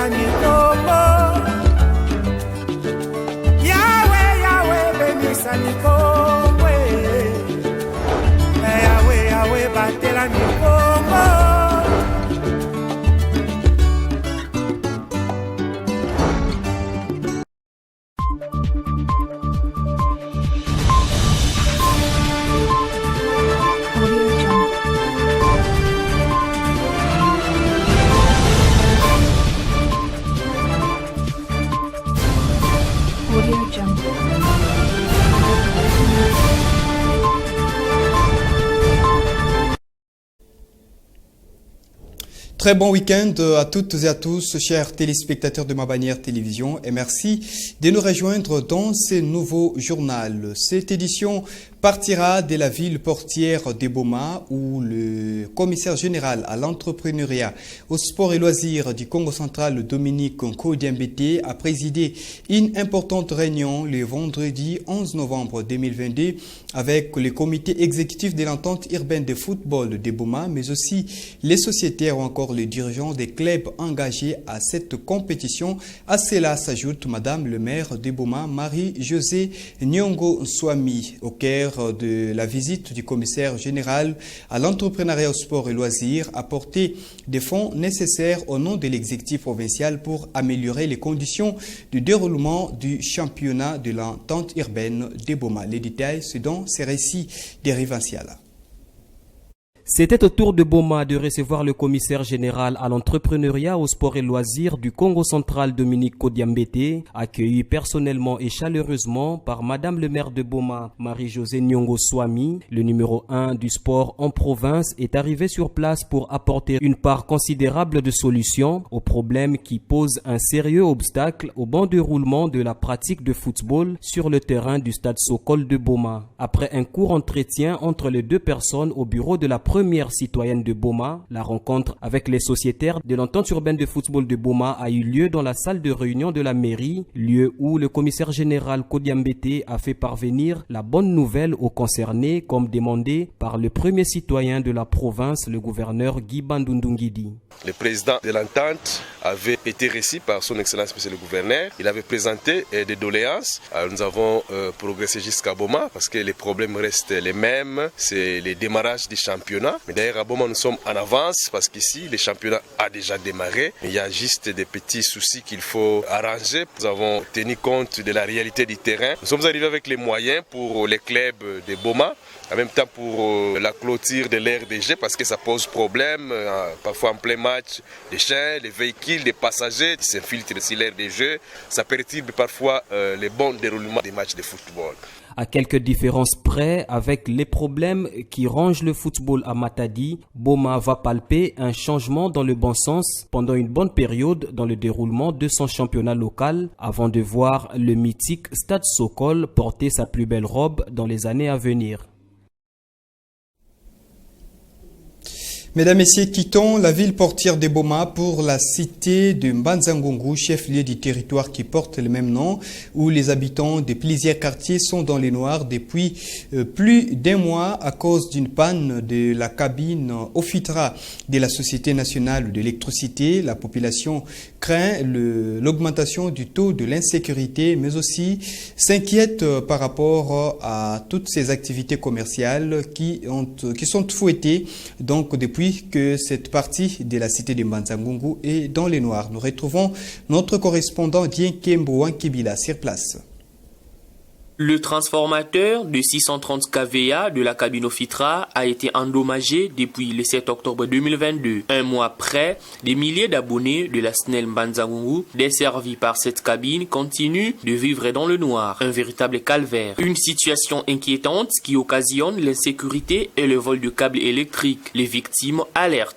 batelani Kongo. Yahweh, Yahweh, bénissani Kongo. Yahweh, Yahweh, batelani Kongo. Très bon week-end à toutes et à tous, chers téléspectateurs de Ma Bannière Télévision, et merci de nous rejoindre dans ce nouveau journal. Cette édition partira de la ville portière de Boma où le commissaire général à l'entrepreneuriat, au sport et loisirs du Congo central, Dominique Nkodiambete, a présidé une importante réunion le vendredi 11 novembre 2022 avec le comité exécutif de l'entente urbaine de football de Boma, mais aussi les sociétaires ou encore les dirigeants des clubs engagés à cette compétition. À cela s'ajoute Madame le maire de Boma, Marie-Josée Nyongo Nswami, au cœur de la visite du commissaire général à l'entrepreneuriat, au sport et loisirs, apporter des fonds nécessaires au nom de l'exécutif provincial pour améliorer les conditions du déroulement du championnat de l'entente urbaine de Boma. Les détails, c'est dans ces récits des Rivanciala. C'était au tour de Boma de recevoir le commissaire général à l'entrepreneuriat, au sport et loisirs du Congo central, Dominique Nkodiambete, accueilli personnellement et chaleureusement par Madame le maire de Boma, Marie-Josée Nyongo Nswami. Le numéro 1 du sport en province est arrivé sur place pour apporter une part considérable de solutions aux problèmes qui posent un sérieux obstacle au bon déroulement de la pratique de football sur le terrain du stade Sokol de Boma. Après un court entretien entre les deux personnes au bureau de la première citoyenne de Boma, la rencontre avec les sociétaires de l'entente urbaine de football de Boma a eu lieu dans la salle de réunion de la mairie, lieu où le commissaire général Nkodiambete a fait parvenir la bonne nouvelle aux concernés comme demandé par le premier citoyen de la province, le gouverneur Guy Bandundungidi. Le président de l'entente avait été reçu par son excellence monsieur le gouverneur. Il avait présenté des doléances. Nous avons progressé jusqu'à Boma parce que les problèmes restent les mêmes. C'est le démarrage du championnat. Mais d'ailleurs à Boma nous sommes en avance parce qu'ici le championnat a déjà démarré. Il y a juste des petits soucis qu'il faut arranger. Nous avons tenu compte de la réalité du terrain. Nous sommes arrivés avec les moyens pour les clubs de Boma. En même temps pour la clôture de l'RDG parce que ça pose problème, parfois en plein match, les chiens, les véhicules, les passagers qui s'infiltrent sur l'RDG, ça perturbe parfois le bon déroulement des matchs de football. À quelques différences près avec les problèmes qui rongent le football à Matadi, Boma va palper un changement dans le bon sens pendant une bonne période dans le déroulement de son championnat local avant de voir le mythique Stade Sokol porter sa plus belle robe dans les années à venir. Mesdames, Messieurs, quittons la ville portière de Boma pour la cité de Mbanzangungu, chef-lieu du territoire qui porte le même nom, où les habitants de plusieurs quartiers sont dans les noirs depuis plus d'un mois à cause d'une panne de la cabine OFITRA de la Société nationale de l'électricité. La population craint l'augmentation du taux de l'insécurité, mais aussi s'inquiète par rapport à toutes ces activités commerciales qui sont fouettées donc depuis que cette partie de la cité de Mbanzangungu est dans les noirs. Nous retrouvons notre correspondant Dien Kembo Wankibila sur place. Le transformateur de 630 kVA de la cabine OFITRA a été endommagé depuis le 7 octobre 2022. Un mois après, des milliers d'abonnés de la SNEL Mbanzangungu, desservis par cette cabine, continuent de vivre dans le noir. Un véritable calvaire. Une situation inquiétante qui occasionne l'insécurité et le vol de câbles électriques. Les victimes alertent.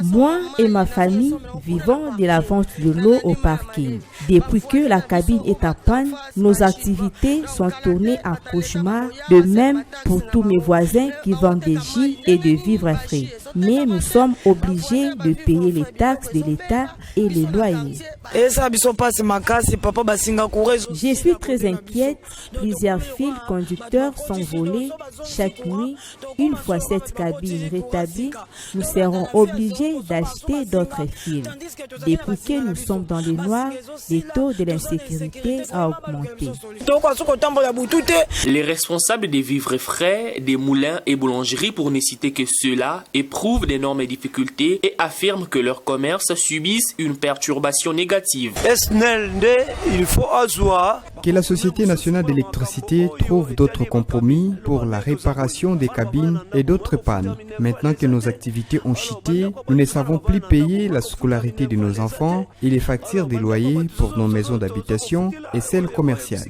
Moi et ma famille vivons de la vente de l'eau au parking. Depuis que la cabine est en panne, nos activités sont tournées en cauchemar, de même pour tous mes voisins qui vendent des jus et des vivres frais. mais nous sommes obligés de payer les taxes de l'État et les loyers. Je suis très inquiète. Plusieurs fils conducteurs sont volés chaque nuit. Une fois cette cabine rétablie, nous serons obligés d'acheter d'autres fils. Depuis que nous sommes dans les noirs, le taux de l'insécurité a augmenté. Les responsables des vivres frais, des moulins et boulangeries, pour ne citer que ceux-là, éprouvent d'énormes difficultés et affirment que leurs commerces subissent une perturbation négative. Que la Société nationale d'électricité trouve d'autres compromis pour la réparation des cabines et d'autres pannes. Maintenant que nos activités ont chuté, nous ne savons plus payer la scolarité de nos enfants et les factures des loyers pour nos maisons d'habitation et celles commerciales.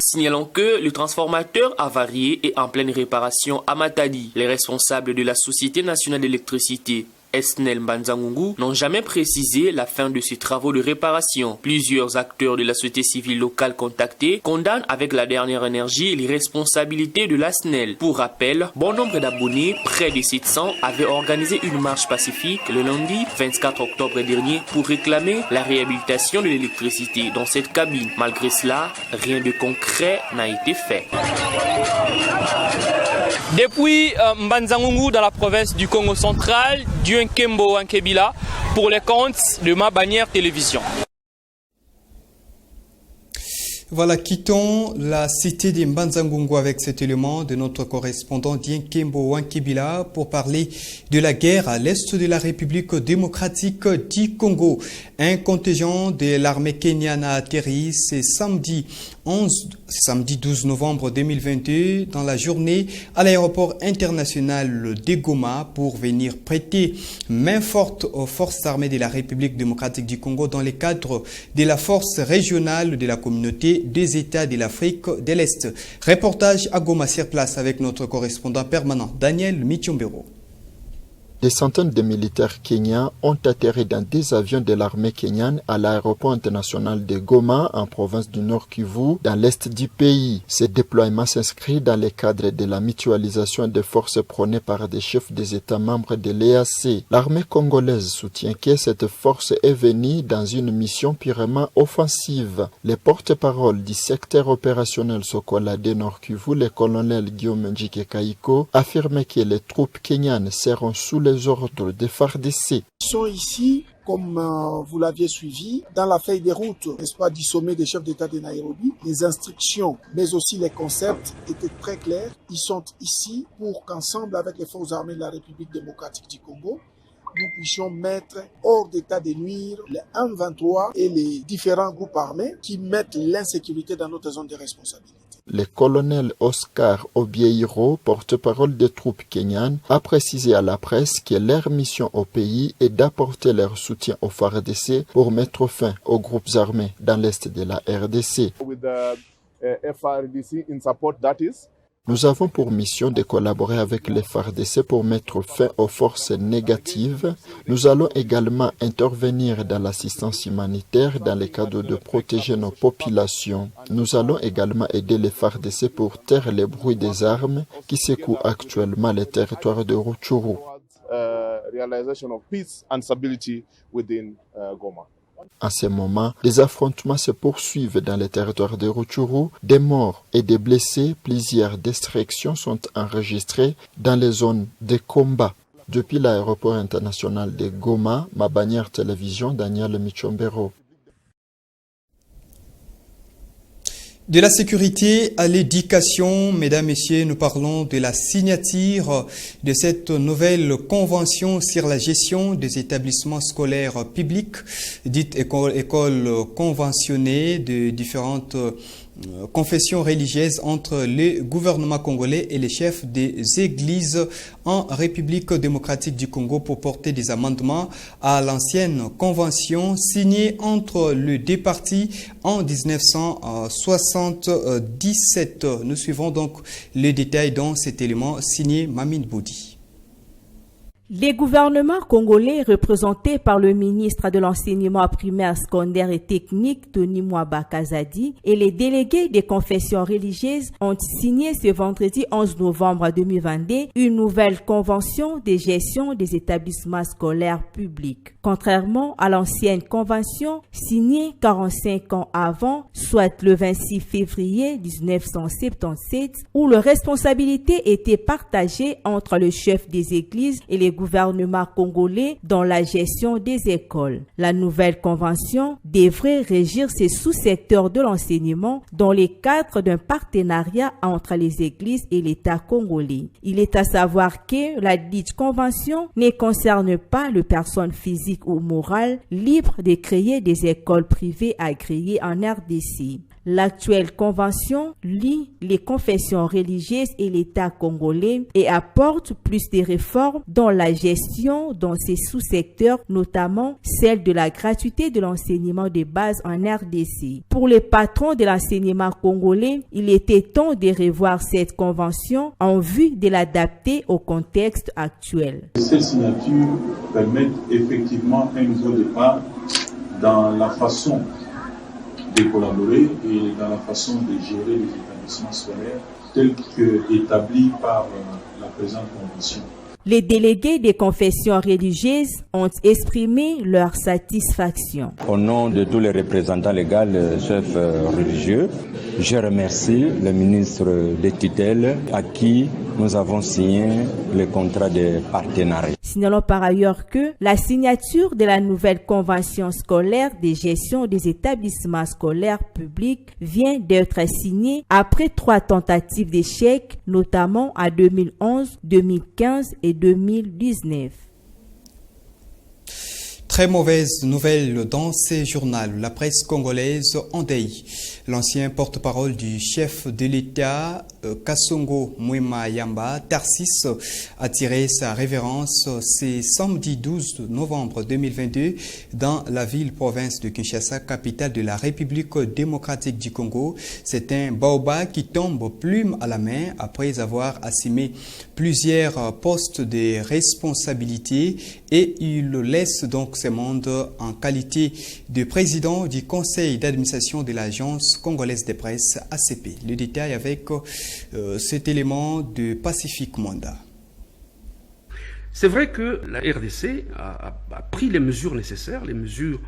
Signalons que le transformateur avarié est en pleine réparation à Matadi. Les responsables de la Société nationale d'électricité, SNEL Mbanzangungu, n'ont jamais précisé la fin de ces travaux de réparation. Plusieurs acteurs de la société civile locale contactés condamnent avec la dernière énergie les responsabilités de la SNEL. Pour rappel, bon nombre d'abonnés, près de 700, avaient organisé une marche pacifique le lundi 24 octobre dernier pour réclamer la réhabilitation de l'électricité dans cette cabine. Malgré cela, rien de concret n'a été fait. Depuis Mbanzangungu dans la province du Congo central, Nkembo Wankebila pour les comptes de Mabanière Télévision. Voilà, quittons la cité de Mbanzangungu avec cet élément de notre correspondant Nkembo Wankebila pour parler de la guerre à l'est de la République démocratique du Congo. Un contingent de l'armée kenyane a atterri ce samedi 12 novembre 2022 dans la journée à l'aéroport international de Goma pour venir prêter main forte aux forces armées de la République démocratique du Congo dans le cadre de la force régionale de la communauté des États de l'Afrique de l'Est. Reportage à Goma sur place avec notre correspondant permanent Daniel Michombero. Des centaines de militaires kenyans ont atterri dans des avions de l'armée kenyane à l'aéroport international de Goma, en province du Nord Kivu, dans l'est du pays. Ce déploiement s'inscrit dans le cadre de la mutualisation des forces prônées par des chefs des États membres de l'EAC. L'armée congolaise soutient que cette force est venue dans une mission purement offensive. Le porte-parole du secteur opérationnel Sokola de Nord Kivu, le colonel Guillaume Njike Kaiko, affirme que les troupes kenyanes seront sous les ordres des FARDC. Ils sont ici, comme vous l'aviez suivi, dans la feuille de route, n'est-ce pas, du sommet des chefs d'État de Nairobi. Les instructions, mais aussi les concepts étaient très clairs. Ils sont ici pour qu'ensemble, avec les forces armées de la République démocratique du Congo, nous puissions mettre hors d'état de nuire les M23 et les différents groupes armés qui mettent l'insécurité dans notre zone de responsabilité. Le colonel Oscar Obieiro, porte-parole des troupes kenyanes, a précisé à la presse que leur mission au pays est d'apporter leur soutien aux FARDC pour mettre fin aux groupes armés dans l'est de la RDC. Nous avons pour mission de collaborer avec les FARDC pour mettre fin aux forces négatives. Nous allons également intervenir dans l'assistance humanitaire dans le cadre de protéger nos populations. Nous allons également aider les FARDC pour taire les bruits des armes qui secouent actuellement les territoires de Rutshuru. En ce moment, les affrontements se poursuivent dans les territoires de Rutshuru. Des morts et des blessés, plusieurs destructions sont enregistrées dans les zones de combat. Depuis l'aéroport international de Goma, Mabanière Télévision, Daniel Michombero. De la sécurité à l'éducation, mesdames, messieurs, nous parlons de la signature de cette nouvelle convention sur la gestion des établissements scolaires publics, dite école conventionnée de différentes confessions religieuses entre le gouvernement congolais et les chefs des églises en République démocratique du Congo pour porter des amendements à l'ancienne convention signée entre les deux parties en 1977. Nous suivons donc les détails dans cet élément signé Mamine Boudi. Les gouvernements congolais représentés par le ministre de l'enseignement primaire, secondaire et technique, Tony Mwaba Kazadi, et les délégués des confessions religieuses ont signé ce vendredi 11 novembre 2022 une nouvelle convention de gestion des établissements scolaires publics. Contrairement à l'ancienne convention signée 45 ans avant, soit le 26 février 1977, où la responsabilité était partagée entre le chef des églises et les gouvernement congolais dans la gestion des écoles. La nouvelle convention devrait régir ces sous-secteurs de l'enseignement dans le cadre d'un partenariat entre les églises et l'État congolais. Il est à savoir que la dite convention ne concerne pas les personnes physiques ou morales libres de créer des écoles privées agréées en RDC. L'actuelle convention lie les confessions religieuses et l'État congolais et apporte plus de réformes dans la gestion dans ces sous-secteurs, notamment celle de la gratuité de l'enseignement de base en RDC. Pour les patrons de l'enseignement congolais, il était temps de revoir cette convention en vue de l'adapter au contexte actuel. Ces signatures permettent effectivement un nouveau départ dans la façon de collaborer et dans la façon de gérer les établissements scolaires tels qu'établis par la présente convention. Les délégués des confessions religieuses ont exprimé leur satisfaction. Au nom de tous les représentants légaux, chefs religieux, je remercie le ministre des tutelles à qui nous avons signé le contrat de partenariat. Signalons par ailleurs que la signature de la nouvelle convention scolaire de gestion des établissements scolaires publics vient d'être signée après 3 tentatives d'échec, notamment en 2011, 2015 et 2019. Très mauvaise nouvelle dans ces journaux. La presse congolaise endeuille. L'ancien porte-parole du chef de l'État, Kasongo Mwema Yamba, Tarsis, a tiré sa révérence ce samedi 12 novembre 2022 dans la ville-province de Kinshasa, capitale de la République démocratique du Congo. C'est un baobab qui tombe plume à la main après avoir assumé plusieurs postes de responsabilité et il laisse donc ce monde en qualité de président du conseil d'administration de l'agence congolaise de presse ACP. Le détail avec cet élément de Pacifique Mwanda. C'est vrai que la RDC a pris les mesures nécessaires, les mesures...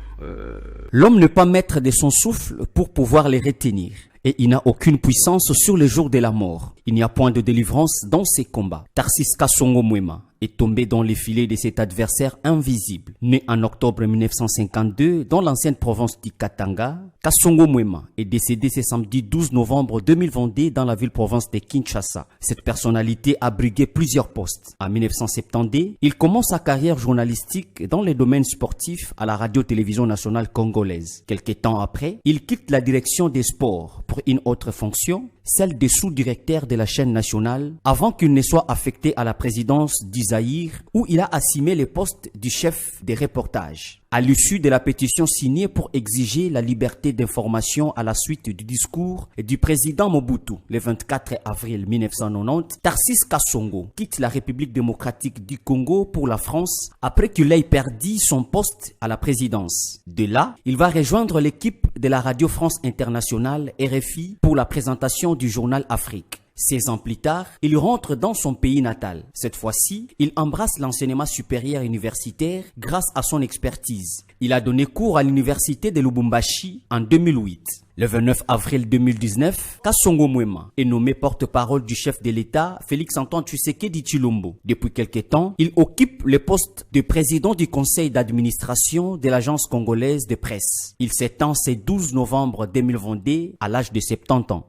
L'homme n'est pas maître de son souffle pour pouvoir les retenir. Et il n'a aucune puissance sur le jour de la mort. Il n'y a point de délivrance dans ces combats. Tarsis Kasongo Mwema est tombé dans les filets de cet adversaire invisible. Né en octobre 1952 dans l'ancienne province du Katanga, Kasongo Mwema est décédé ce samedi 12 novembre 2022 dans la ville-province de Kinshasa. Cette personnalité a brigué plusieurs postes. En 1972, il commence sa carrière journalistique dans les domaines sportifs à la radio-télévision nationale congolaise. Quelque temps après, il quitte la direction des sports pour une autre fonction, celle de sous-directeur de la chaîne nationale, avant qu'il ne soit affecté à la présidence du Zaïre, où il a assumé le poste du chef des reportages. À l'issue de la pétition signée pour exiger la liberté d'information à la suite du discours du président Mobutu le 24 avril 1990, Tarsis Kasongo quitte la République démocratique du Congo pour la France après qu'il ait perdu son poste à la présidence. De là, il va rejoindre l'équipe de la Radio France Internationale RFI pour la présentation du journal Afrique. 16 ans plus tard, il rentre dans son pays natal. Cette fois-ci, il embrasse l'enseignement supérieur universitaire grâce à son expertise. Il a donné cours à l'université de Lubumbashi en 2008. Le 29 avril 2019, Kasongo Mwema est nommé porte-parole du chef de l'État, Félix-Antoine Tshisekedi Tshilombo. Depuis quelque temps, il occupe le poste de président du conseil d'administration de l'agence congolaise de presse. Il s'éteint ce 12 novembre 2022 à l'âge de 70 ans.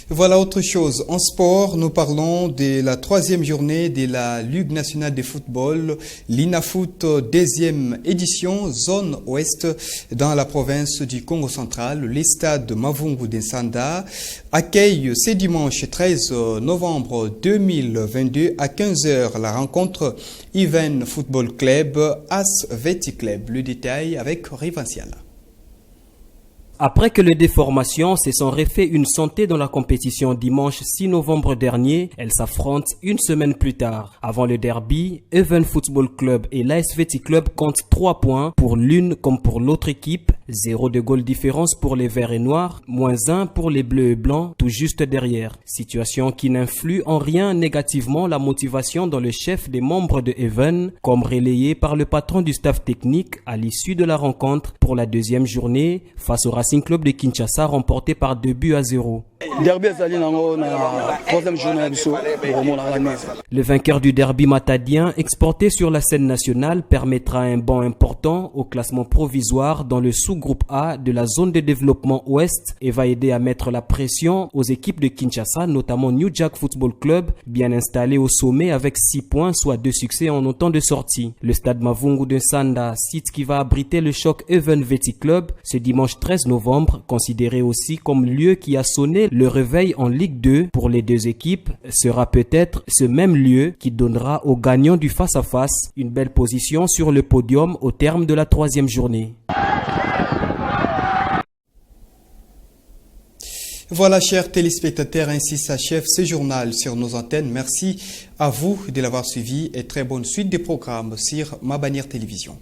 Voilà autre chose. En sport, nous parlons de la 3e journée de la Ligue nationale de football, l'INAFoot 2e édition, zone ouest, dans la province du Congo central. Le stade Mavungu d'Ensanda accueille ce dimanche 13 novembre 2022 à 15h la rencontre Even Football Club As Veti Club. Le détail avec Rivanciala. Après que le déformation se sont refait une santé dans la compétition dimanche 6 novembre dernier, elles s'affrontent une semaine plus tard. Avant le derby, Even Football Club et l'ASVT Club comptent 3 points pour l'une comme pour l'autre équipe, 0 de goal différence pour les verts et noirs, -1 pour les bleus et blancs, tout juste derrière. Situation qui n'influe en rien négativement la motivation dans le chef des membres de Even, comme relayé par le patron du staff technique à l'issue de la rencontre pour la deuxième journée face au Racing Club de Kinshasa remporté par 2-0. Le vainqueur du derby matadien exporté sur la scène nationale permettra un bond important au classement provisoire dans le sous-groupe A de la zone de développement ouest et va aider à mettre la pression aux équipes de Kinshasa, notamment New Jack Football Club, bien installé au sommet avec 6 points, soit 2 succès en autant de sorties. Le stade Mavungu de Sanda, site qui va abriter le choc Even VT Club ce dimanche 13 novembre, considéré aussi comme lieu qui a sonné le réveil en Ligue 2 pour les deux équipes, sera peut-être ce même lieu qui donnera aux gagnants du face-à-face une belle position sur le podium au terme de la 3e journée. Voilà, chers téléspectateurs, ainsi s'achève ce journal sur nos antennes. Merci à vous de l'avoir suivi et très bonne suite des programmes sur Ma Bannière Télévision.